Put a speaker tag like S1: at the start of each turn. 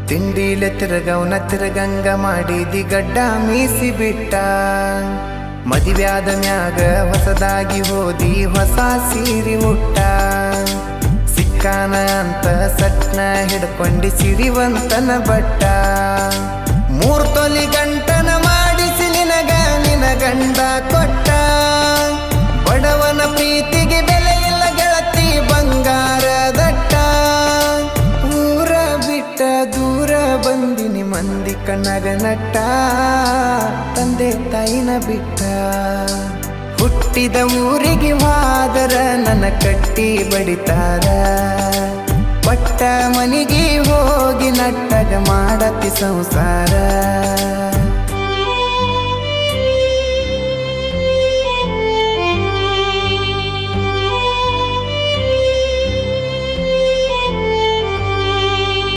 S1: ತಿಂಡಿಲೆ ತಿರುಗವನ ತಿರುಗಂಗ ಮಾಡಿದಿ ಗಡ್ಡ ಮೀಸಿ ಬಿಟ್ಟ. ಮದುವ್ಯಾದ ಮ್ಯಾಗ ಹೊಸದಾಗಿ ಹೋದಿ ಹೊಸ ಸೀರಿ ಉಟ್ಟ. ಸಿಕ್ಕಾನ ಅಂತ ಸಟ್ನ ಹಿಡ್ಕೊಂಡಿ ಸಿರಿವಂತನ ಬಟ್ಟ. 3 ತೊಲಿ ಗಂಟನ ಮಾಡಿಸಿ ನಿನಗ ನಿನ ಗಂಡ ಕೊಟ್ಟ. ಬಡವನ ಪ್ರೀತಿಗೆ ಬೆಲೆ ಇಲ್ಲ ಗೆಳತಿ ಬಂಗಾರದಟ್ಟ. ಊರ ಬಿಟ್ಟ ದೂರ ಬಂದಿನಿ ಮಂದಿ ಕಣ್ಣಾಗ ನಟ್ಟ. ತಂದೆ ತಾಯಿನ ಬಿಟ್ಟ ಹುಟ್ಟಿದ ಊರಿಗೆ ಹೋದರ ನನ್ನ ಕಟ್ಟಿ ಬಡಿತಾರ. ಪಟ್ಟ ಮನಿಗೆ ಹೋಗಿ ನಟ್ಟಗ ಮಾಡತಿ ಸಂಸಾರ.